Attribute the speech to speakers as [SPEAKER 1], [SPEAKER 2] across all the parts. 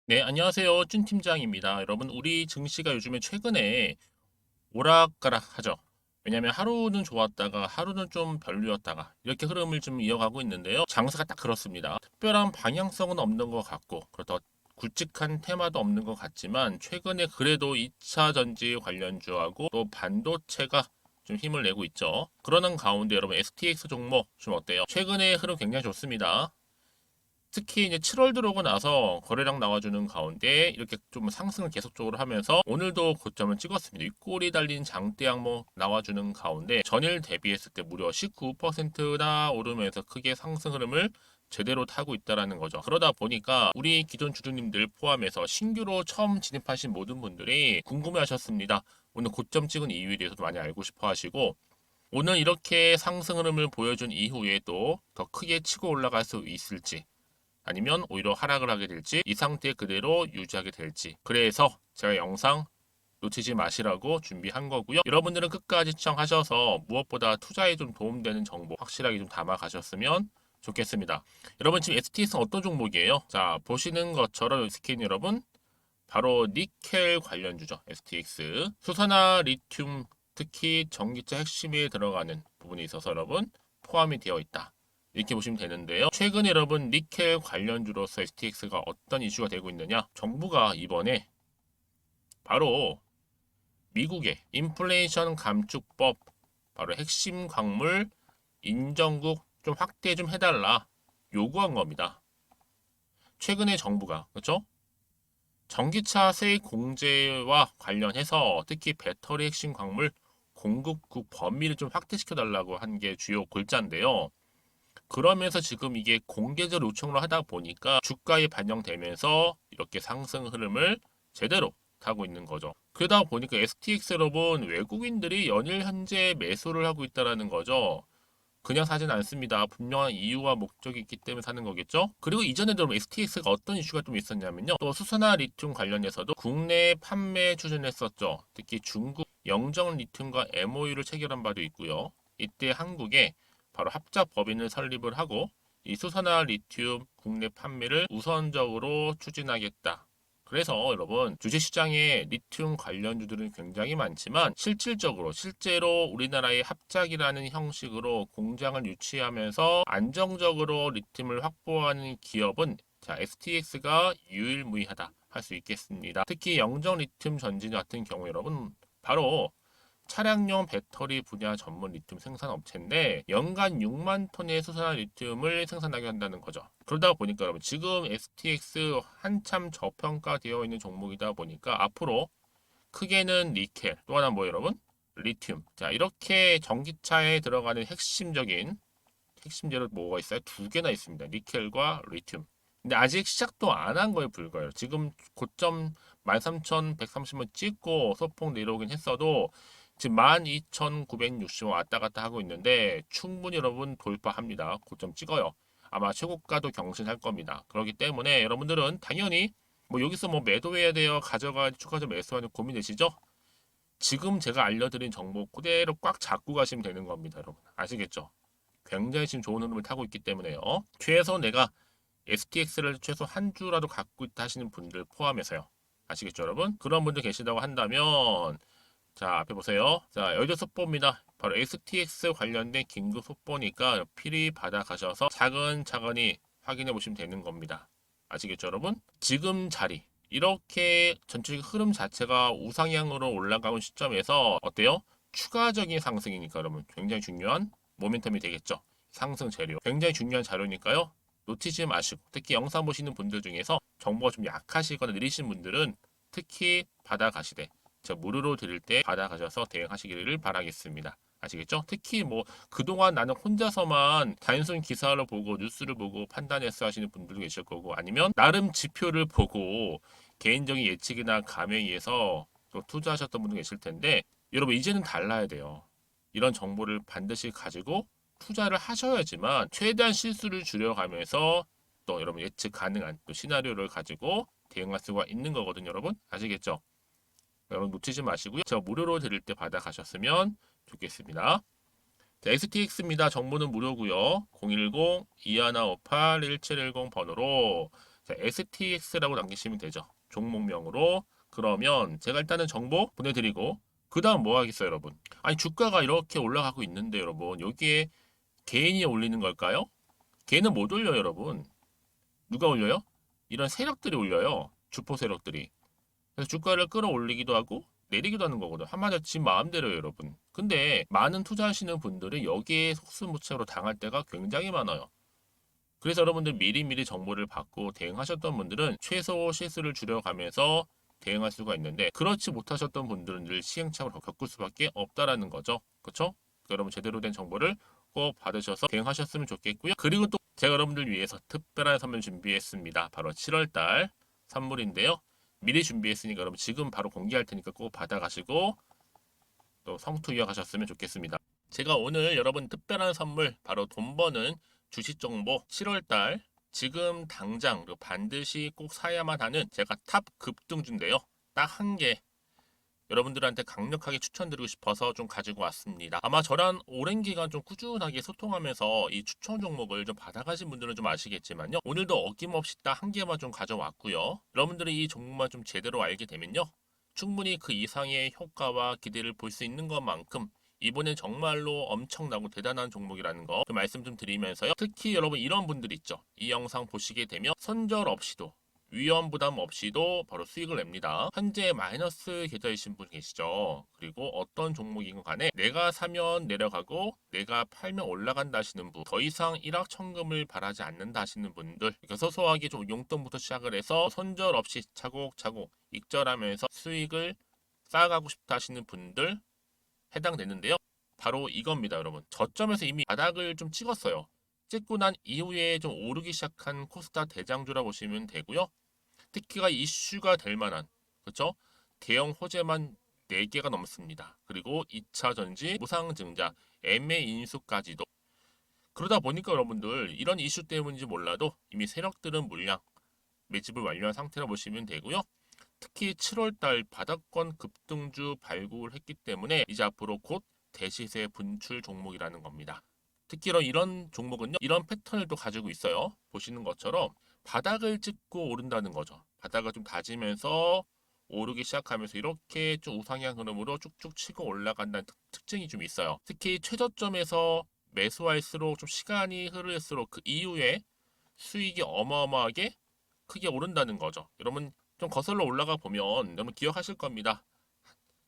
[SPEAKER 1] 네, 안녕하세요. 준 팀장입니다. 여러분, 우리 증시가 요즘에 최근에 오락가락 하죠. 왜냐면 하루는 좋았다가 하루는 좀 별로였다가 이렇게 흐름을 좀 이어가고 있는데요. 장사가 딱 그렇습니다. 특별한 방향성은 없는 것 같고 그렇다 굵직한 테마도 없는 것 같지만 최근에 그래도 2차 전지 관련주하고 또 반도체가 좀 힘을 내고 있죠. 그러는 가운데 여러분 STX 종목 좀 어때요? 최근에 흐름 굉장히 좋습니다. 특히 이제 7월 들어오고 나서 거래량 나와주는 가운데 이렇게 좀 상승을 계속적으로 하면서 오늘도 고점을 찍었습니다. 윗골이 달린 장대 항목 나와주는 가운데 전일 대비했을 때 무려 19%나 오르면서 크게 상승 흐름을 제대로 타고 있다라는 거죠. 그러다 보니까 우리 기존 주주님들 포함해서 신규로 처음 진입하신 모든 분들이 궁금해하셨습니다. 오늘 고점 찍은 이유에 대해서도 많이 알고 싶어 하시고 오늘 이렇게 상승 흐름을 보여준 이후에도 더 크게 치고 올라갈 수 있을지 아니면 오히려 하락을 하게 될지 이 상태 그대로 유지하게 될지 그래서 제가 영상 놓치지 마시라고 준비한 거고요. 여러분들은 끝까지 시청하셔서 무엇보다 투자에 좀 도움되는 정보 확실하게 좀 담아 가셨으면 좋겠습니다. 여러분 지금 STX는 어떤 종목이에요? 자 보시는 것처럼 스킨 여러분 바로 니켈 관련주죠. STX 수소나 리튬 특히 전기차 핵심에 들어가는 부분이 있어서 여러분 포함이 되어 있다. 이렇게 보시면 되는데요. 최근 여러분 니켈 관련주로서 STX가 어떤 이슈가 되고 있느냐? 정부가 이번에 바로 미국의 인플레이션 감축법 바로 핵심 광물 인정국 좀 확대 좀 해달라 요구한 겁니다. 최근에 정부가 그렇죠? 전기차 세액 공제와 관련해서 특히 배터리 핵심 광물 공급국 범위를 좀 확대시켜 달라고 한 게 주요 골자인데요. 그러면서 지금 이게 공개적 요청을 하다 보니까 주가에 반영되면서 이렇게 상승 흐름을 제대로 타고 있는 거죠. 그러다 보니까 STX 여러분 외국인들이 연일 현재 매수를 하고 있다라는 거죠. 그냥 사진 않습니다. 분명한 이유와 목적이 있기 때문에 사는 거겠죠? 그리고 이전에도 STX가 어떤 이슈가 좀 있었냐면요. 또 수소나 리튬 관련해서도 국내 판매 추진했었죠. 특히 중국 영정 리튬과 MOU를 체결한 바도 있고요. 이때 한국에 바로 합작 법인을 설립을 하고 이 수소나 리튬 국내 판매를 우선적으로 추진하겠다. 그래서 여러분 주식시장에 리튬 관련주들은 굉장히 많지만 실제로 우리나라의 합작이라는 형식으로 공장을 유치하면서 안정적으로 리튬을 확보하는 기업은 자, STX가 유일무이하다 할 수 있겠습니다. 특히 영정 리튬 전지 같은 경우 여러분 바로 차량용 배터리 분야 전문 리튬 생산 업체인데 연간 6만 톤의 수소나 리튬을 생산하게 한다는 거죠. 그러다 보니까 여러분 지금 STX 한참 저평가되어 있는 종목이다 보니까 앞으로 크게는 니켈 또 하나 뭐 여러분 리튬 자 이렇게 전기차에 들어가는 핵심 재료 뭐가 있어요? 두 개나 있습니다. 니켈과 리튬. 근데 아직 시작도 안 한 거에 불과해요. 지금 고점 13,130원 찍고 소폭 내려오긴 했어도 지금 12,960원 왔다 갔다 하고 있는데 충분히 여러분 돌파합니다. 고점 찍어요. 아마 최고가도 경신할 겁니다. 그렇기 때문에 여러분들은 당연히 뭐 여기서 뭐 매도해야 돼요. 가져가 추가적 매수하는 고민되시죠? 지금 제가 알려드린 정보 그대로 꽉 잡고 가시면 되는 겁니다, 여러분. 아시겠죠? 굉장히 지금 좋은 흐름을 타고 있기 때문에요. 최소 내가 STX를 최소 한 주라도 갖고 있다 하시는 분들 포함해서요. 아시겠죠, 여러분? 그런 분들 계시다고 한다면 자, 앞에 보세요. 자, 여기도 속보입니다. 바로 STX 관련된 긴급 속보니까 필히 받아가셔서 차근차근히 확인해 보시면 되는 겁니다. 아시겠죠, 여러분? 지금 자리. 이렇게 전체적 흐름 자체가 우상향으로 올라가는 시점에서 어때요? 추가적인 상승이니까 여러분 굉장히 중요한 모멘텀이 되겠죠. 상승 재료. 굉장히 중요한 자료니까요. 놓치지 마시고 특히 영상 보시는 분들 중에서 정보가 좀 약하시거나 느리신 분들은 특히 받아가시되 저 무료로 드릴 때 받아가셔서 대응하시기를 바라겠습니다. 아시겠죠? 특히 뭐 그동안 나는 혼자서만 단순 기사를 보고 뉴스를 보고 판단해서 하시는 분들도 계실 거고 아니면 나름 지표를 보고 개인적인 예측이나 감에 의해서 또 투자하셨던 분도 계실 텐데 여러분 이제는 달라야 돼요. 이런 정보를 반드시 가지고 투자를 하셔야지만 최대한 실수를 줄여가면서 또 여러분 예측 가능한 또 시나리오를 가지고 대응할 수가 있는 거거든요, 여러분. 아시겠죠? 여러분 놓치지 마시고요. 제가 무료로 드릴 때 받아가셨으면 좋겠습니다. 자, XTX입니다. 정보는 무료고요. 010-2158-1710 번호로 자, STX라고 남기시면 되죠. 종목명으로. 그러면 제가 일단은 정보 보내드리고 그 다음 뭐 하겠어요, 여러분? 아니 주가가 이렇게 올라가고 있는데 여러분 여기에 개인이 올리는 걸까요? 개인은 못 올려요, 여러분. 누가 올려요? 이런 세력들이 올려요. 주포 세력들이. 그래서 주가를 끌어올리기도 하고 내리기도 하는 거거든요. 한마디로 지 마음대로예요, 여러분. 근데 많은 투자하시는 분들은 여기에 속수무책으로 당할 때가 굉장히 많아요. 그래서 여러분들 미리미리 정보를 받고 대응하셨던 분들은 최소 실수를 줄여가면서 대응할 수가 있는데 그렇지 못하셨던 분들은 늘 시행착오를 겪을 수밖에 없다라는 거죠. 그렇죠? 여러분 제대로 된 정보를 꼭 받으셔서 대응하셨으면 좋겠고요. 그리고 또 제가 여러분들 위해서 특별한 선물 준비했습니다. 바로 7월달 선물인데요. 미리 준비했으니까 여러분 지금 바로 공개할 테니까 꼭 받아가시고 또 성투 이어가셨으면 좋겠습니다. 제가 오늘 여러분 특별한 선물 바로 돈 버는 주식 정보 7월달 지금 당장 반드시 꼭 사야만 하는 제가 탑 급등주인데요. 딱 한 개 여러분들한테 강력하게 추천드리고 싶어서 좀 가지고 왔습니다. 아마 저랑 오랜 기간 좀 꾸준하게 소통하면서 이 추천 종목을 좀 받아가신 분들은 좀 아시겠지만요. 오늘도 어김없이 딱 한 개만 좀 가져왔고요. 여러분들이 이 종목만 좀 제대로 알게 되면요. 충분히 그 이상의 효과와 기대를 볼 수 있는 것만큼 이번엔 정말로 엄청나고 대단한 종목이라는 거 그 말씀 좀 드리면서요. 특히 여러분 이런 분들 있죠. 이 영상 보시게 되면 손절 없이도 위험 부담 없이도 바로 수익을 냅니다. 현재 마이너스 계좌이신 분 계시죠? 그리고 어떤 종목이건 간에 내가 사면 내려가고 내가 팔면 올라간다 하시는 분, 더 이상 일확천금을 바라지 않는다 하시는 분들, 그러니까 소소하게 좀 용돈부터 시작을 해서 손절 없이 차곡차곡 익절하면서 수익을 쌓아가고 싶다 하시는 분들 해당되는데요. 바로 이겁니다, 여러분. 저점에서 이미 바닥을 좀 찍었어요. 찍고 난 이후에 좀 오르기 시작한 코스닥 대장주라 보시면 되고요. 특히가 이슈가 될 만한 그렇죠? 대형 호재만 4개가 넘습니다. 그리고 2차 전지, 무상증자, 애매 인수까지도. 그러다 보니까 여러분들 이런 이슈 때문인지 몰라도 이미 세력들은 물량 매집을 완료한 상태라 보시면 되고요. 특히 7월달 바닥권 급등주 발굴을 했기 때문에 이제 앞으로 곧 대시세 분출 종목이라는 겁니다. 특히 이런 종목은요. 이런 패턴을 또 가지고 있어요. 보시는 것처럼 바닥을 찍고 오른다는 거죠. 바닥을 좀 다지면서 오르기 시작하면서 이렇게 좀 우상향 흐름으로 쭉쭉 치고 올라간다는 특징이 좀 있어요. 특히 최저점에서 매수할수록 좀 시간이 흐를수록 그 이후에 수익이 어마어마하게 크게 오른다는 거죠. 여러분 좀 거슬러 올라가 보면 여러분 기억하실 겁니다.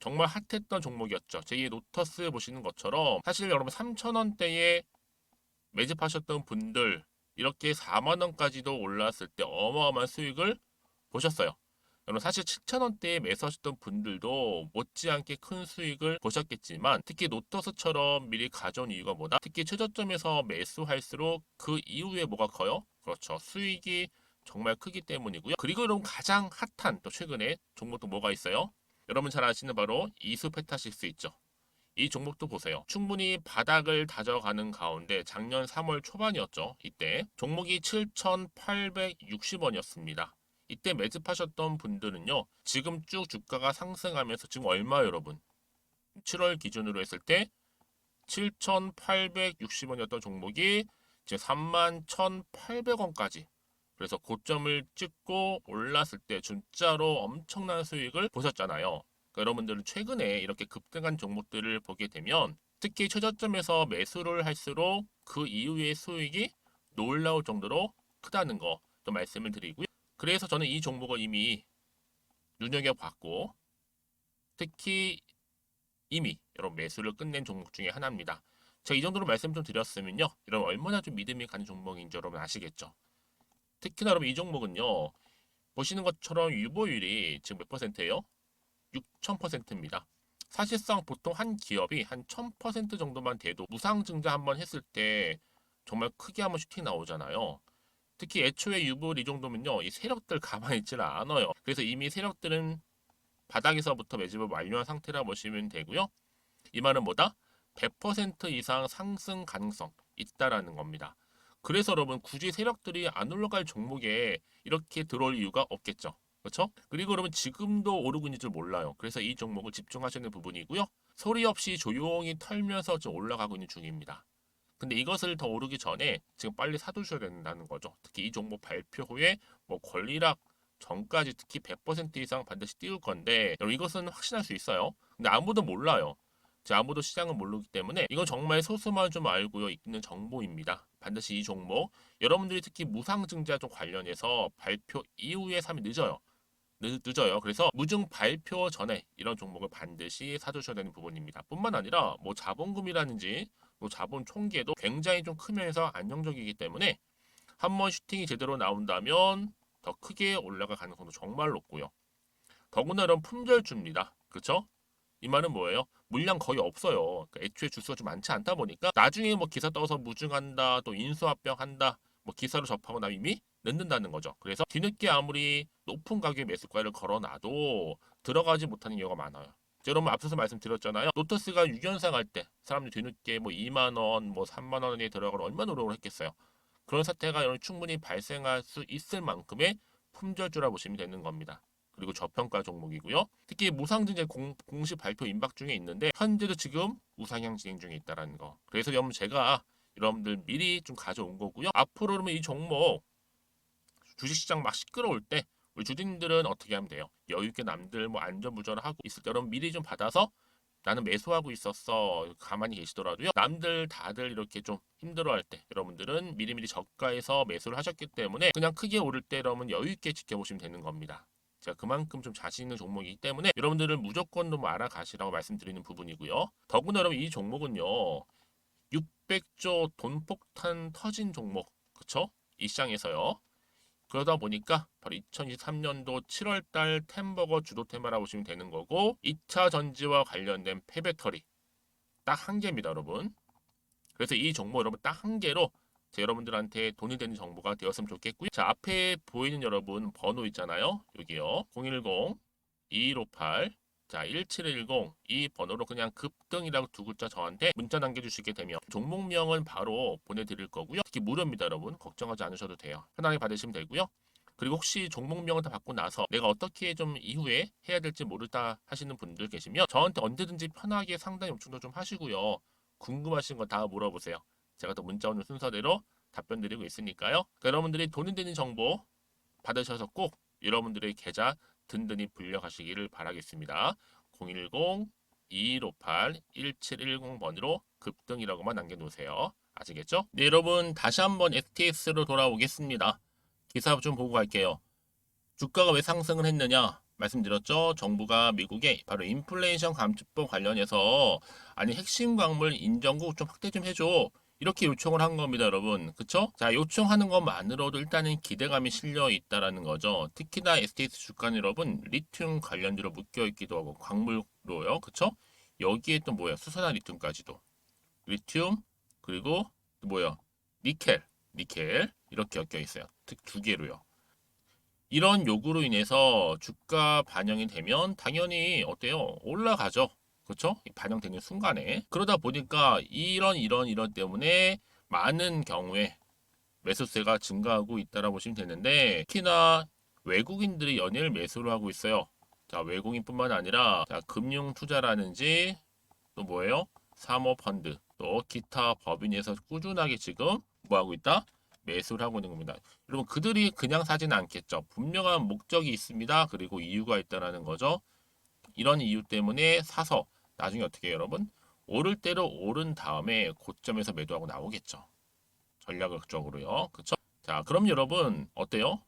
[SPEAKER 1] 정말 핫했던 종목이었죠. 제2의 노터스 보시는 것처럼 사실 여러분 3,000원대에 매집하셨던 분들 이렇게 4만 원까지도 올랐을 때 어마어마한 수익을 보셨어요. 여러분 사실 7,000원대에 매수하셨던 분들도 못지않게 큰 수익을 보셨겠지만 특히 노터스처럼 미리 가져온 이유가 뭐다? 특히 최저점에서 매수할수록 그 이후에 뭐가 커요? 그렇죠. 수익이 정말 크기 때문이고요. 그리고 여러분 가장 핫한 또 최근에 종목도 뭐가 있어요? 여러분 잘 아시는 바로 이수페타시스 있죠. 이 종목도 보세요. 충분히 바닥을 다져가는 가운데 작년 3월 초반이었죠. 이때 종목이 7,860원이었습니다. 이때 매집하셨던 분들은요. 지금 쭉 주가가 상승하면서 지금 얼마 여러분? 7월 기준으로 했을 때 7,860원이었던 종목이 이제 31,800원까지 그래서 고점을 찍고 올랐을 때 진짜로 엄청난 수익을 보셨잖아요. 그러니까 여러분들은 최근에 이렇게 급등한 종목들을 보게 되면 특히 최저점에서 매수를 할수록 그 이후의 수익이 놀라울 정도로 크다는 거 또 말씀을 드리고요. 그래서 저는 이 종목을 이미 눈여겨봤고 특히 이미 여러분 매수를 끝낸 종목 중에 하나입니다. 제가 이 정도로 말씀 좀 드렸으면요. 여러분 얼마나 좀 믿음이 가는 종목인지 여러분 아시겠죠? 특히나 여러분 이 종목은요. 보시는 것처럼 유보율이 지금 몇 퍼센트예요? 6,000%입니다. 사실상 보통 한 기업이 한 1,000% 정도만 돼도 무상증자 한번 했을 때 정말 크게 한번 슈팅 나오잖아요. 특히 애초에 유보율 이 정도면요. 이 세력들 가만히 있지는 않아요. 그래서 이미 세력들은 바닥에서부터 매집을 완료한 상태라 보시면 되고요. 이 말은 뭐다? 100% 이상 상승 가능성 있다라는 겁니다. 그래서 여러분 굳이 세력들이 안 올라갈 종목에 이렇게 들어올 이유가 없겠죠. 그렇죠? 그리고 여러분 지금도 오르고 있는 줄 몰라요. 그래서 이 종목을 집중하시는 부분이고요. 소리 없이 조용히 털면서 좀 올라가고 있는 중입니다. 근데 이것을 더 오르기 전에 지금 빨리 사두셔야 된다는 거죠. 특히 이 종목 발표 후에 뭐 권리락 전까지 특히 100% 이상 반드시 띄울 건데 여러분 이것은 확신할 수 있어요. 근데 아무도 몰라요. 아무도 시장은 모르기 때문에 이건 정말 소수만 좀 알고 있는 정보입니다. 반드시 이 종목 여러분들이 특히 무상증자 좀 관련해서 발표 이후에 사면 늦어요. 늦어요. 그래서 무증 발표 전에 이런 종목을 반드시 사두셔야 되는 부분입니다. 뿐만 아니라 뭐 자본금이라든지 뭐 자본 총계도 굉장히 좀 크면서 안정적이기 때문에 한번 슈팅이 제대로 나온다면 더 크게 올라갈 가능성도 정말 높고요. 더구나 이런 품절주입니다. 그쵸? 이 말은 뭐예요? 물량 거의 없어요. 그러니까 애초에 주수가 좀 많지 않다 보니까 나중에 뭐 기사 떠서 무증한다, 또 인수합병 한다, 뭐 기사로 접하고 나면 이미 늦는다는 거죠. 그래서 뒤늦게 아무리 높은 가격의 매수가를 걸어놔도 들어가지 못하는 경우가 많아요. 여러분 앞서서 말씀드렸잖아요. 로터스가 6연상 할 때 사람들이 뒤늦게 뭐 2만 원, 뭐 3만 원에 들어가고 얼마나 노력을 했겠어요. 그런 사태가 충분히 발생할 수 있을 만큼의 품절주라 보시면 되는 겁니다. 그리고 저평가 종목이고요. 특히 무상증자 공식 발표 임박 중에 있는데 현재도 지금 우상향 진행 중에 있다는 거. 그래서 여러분 제가 여러분들 미리 좀 가져온 거고요. 앞으로 그러면 이 종목 주식시장 막 시끄러울 때 우리 주주님들은 어떻게 하면 돼요? 여유 있게 남들 뭐 안전부전을 하고 있을 때 여러분 미리 좀 받아서 나는 매수하고 있었어. 가만히 계시더라도요. 남들 다들 이렇게 좀 힘들어할 때 여러분들은 미리미리 저가에서 매수를 하셨기 때문에 그냥 크게 오를 때 여러분 여유 있게 지켜보시면 되는 겁니다. 제가 그만큼 좀 자신 있는 종목이기 때문에 여러분들은 무조건 좀 알아가시라고 말씀드리는 부분이고요. 더구나 여러분 이 종목은요. 600조 돈폭탄 터진 종목. 그쵸? 이 시장에서요. 그러다 보니까 바로 2023년도 7월달 템버거 주도 테마라고 보시면 되는 거고 2차 전지와 관련된 폐배터리 딱 한 개입니다, 여러분. 그래서 이 정보 여러분 딱 한 개로 여러분들한테 돈이 되는 정보가 되었으면 좋겠고요. 자, 앞에 보이는 여러분 번호 있잖아요. 여기요. 010-2158 자, 1710 이 번호로 그냥 급등이라고 두 글자 저한테 문자 남겨주시게 되면 종목명은 바로 보내드릴 거고요. 특히 무료입니다, 여러분. 걱정하지 않으셔도 돼요. 편하게 받으시면 되고요. 그리고 혹시 종목명을 다 받고 나서 내가 어떻게 좀 이후에 해야 될지 모르다 하시는 분들 계시면 저한테 언제든지 편하게 상담 요청도 좀 하시고요. 궁금하신 거 다 물어보세요. 제가 또 문자 오는 순서대로 답변 드리고 있으니까요. 그러니까 여러분들이 돈이 되는 정보 받으셔서 꼭 여러분들의 계좌 든든히 불려가시기를 바라겠습니다. 010-2158-1710번으로 급등이라고만 남겨놓으세요. 아시겠죠? 네, 여러분 다시 한번 STS로 돌아오겠습니다. 기사 좀 보고 갈게요. 주가가 왜 상승을 했느냐? 말씀드렸죠. 정부가 미국에 바로 인플레이션 감축법 관련해서 아니 핵심 광물 인정국 좀 확대 좀 해줘. 이렇게 요청을 한 겁니다, 여러분. 그쵸? 자, 요청하는 것만으로도 일단은 기대감이 실려 있다라는 거죠. 특히나 STS 주가는 여러분 리튬 관련주로 묶여 있기도 하고 광물로요. 그쵸? 여기에 또 뭐야? 수산화 리튬까지도. 리튬 그리고 또 뭐야? 니켈 이렇게 엮여 있어요. 특 두 개로요. 이런 요구로 인해서 주가 반영이 되면 당연히 어때요? 올라가죠. 그렇죠? 반영되는 순간에. 그러다 보니까 이런 때문에 많은 경우에 매수세가 증가하고 있다라고 보시면 되는데 특히나 외국인들이 연일 매수를 하고 있어요. 자, 외국인뿐만 아니라 자, 금융 투자라든지 또 뭐예요? 사모펀드 또 기타 법인에서 꾸준하게 지금 뭐 하고 있다? 매수를 하고 있는 겁니다. 여러분 그들이 그냥 사지는 않겠죠. 분명한 목적이 있습니다. 그리고 이유가 있다라는 거죠. 이런 이유 때문에 사서 나중에 어떻게 해요, 여러분? 오를 대로 오른 다음에 고점에서 매도하고 나오겠죠. 전략적으로요. 그렇죠? 자, 그럼 여러분 어때요?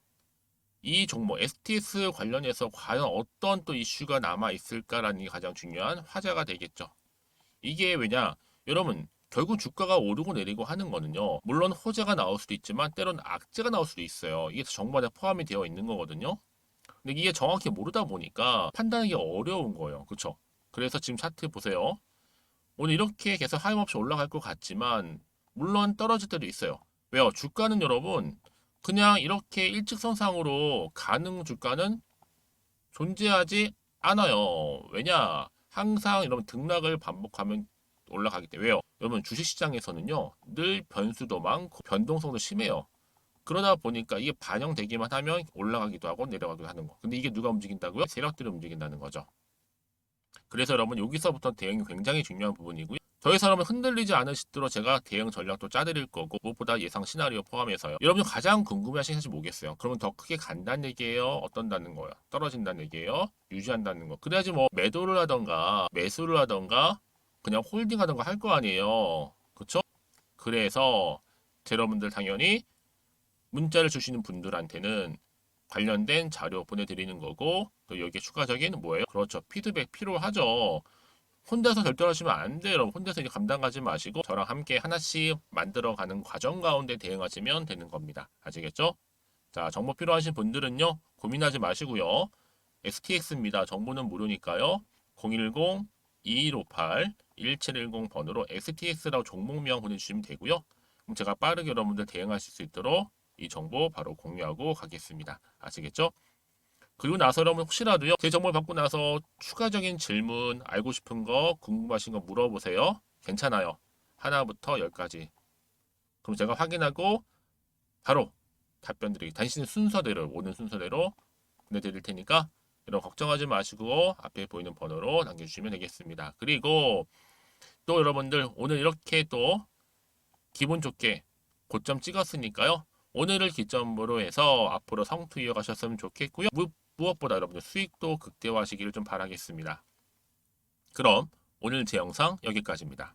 [SPEAKER 1] 이 종목 STS 관련해서 과연 어떤 또 이슈가 남아 있을까라는 게 가장 중요한 화제가 되겠죠. 이게 왜냐? 여러분, 결국 주가가 오르고 내리고 하는 거는요. 물론 호재가 나올 수도 있지만 때로는 악재가 나올 수도 있어요. 이게 정보에 포함이 되어 있는 거거든요. 근데 이게 정확히 모르다 보니까 판단하기 어려운 거예요. 그렇죠? 그래서 지금 차트 보세요. 오늘 이렇게 계속 하염없이 올라갈 것 같지만 물론 떨어질 때도 있어요. 왜요? 주가는 여러분 그냥 이렇게 일직선상으로 가는 주가는 존재하지 않아요. 왜냐? 항상 이런 등락을 반복하면 올라가기 때문에 왜요? 여러분 주식시장에서는요 늘 변수도 많고 변동성도 심해요. 그러다 보니까 이게 반영되기만 하면 올라가기도 하고 내려가기도 하는 거. 근데 이게 누가 움직인다고요? 세력들이 움직인다는 거죠. 그래서 여러분 여기서부터 대응이 굉장히 중요한 부분이고요. 더 이상 여러분 흔들리지 않으시도록 제가 대응 전략도 짜드릴 거고 무엇보다 예상 시나리오 포함해서요. 여러분 가장 궁금해하시는 사실 뭐겠어요? 그러면 더 크게 간다는 얘기예요? 어떤다는 거예요? 떨어진다는 얘기예요? 유지한다는 거. 그래야지 뭐 매도를 하던가 매수를 하던가 그냥 홀딩 하던가 할 거 아니에요. 그쵸? 그래서 여러분들 당연히 문자를 주시는 분들한테는 관련된 자료 보내드리는 거고 또 여기에 추가적인 뭐예요? 그렇죠. 피드백 필요하죠. 혼자서 결정하시면 안 돼요. 여러분. 혼자서 이제 감당 가지 마시고 저랑 함께 하나씩 만들어가는 과정 가운데 대응하시면 되는 겁니다. 아시겠죠? 자, 정보 필요하신 분들은요. 고민하지 마시고요. STX입니다. 정보는 무료니까요. 010-2158-1710번으로 STX라고 종목명 보내주시면 되고요. 그럼 제가 빠르게 여러분들 대응하실 수 있도록 이 정보 바로 공유하고 가겠습니다. 아시겠죠? 그리고 나서 여러분 혹시라도요 제 정보를 받고 나서 추가적인 질문 알고 싶은 거 궁금하신 거 물어보세요. 괜찮아요. 하나부터 열까지. 그럼 제가 확인하고 바로 답변 드리기. 당신의 순서대로 오는 순서대로 보내드릴 테니까 여러분 걱정하지 마시고 앞에 보이는 번호로 남겨주시면 되겠습니다. 그리고 또 여러분들 오늘 이렇게 또 기분 좋게 고점 찍었으니까요. 오늘을 기점으로 해서 앞으로 성투 이어가셨으면 좋겠고요. 무엇보다 여러분들 수익도 극대화하시기를 좀 바라겠습니다. 그럼 오늘 제 영상 여기까지입니다.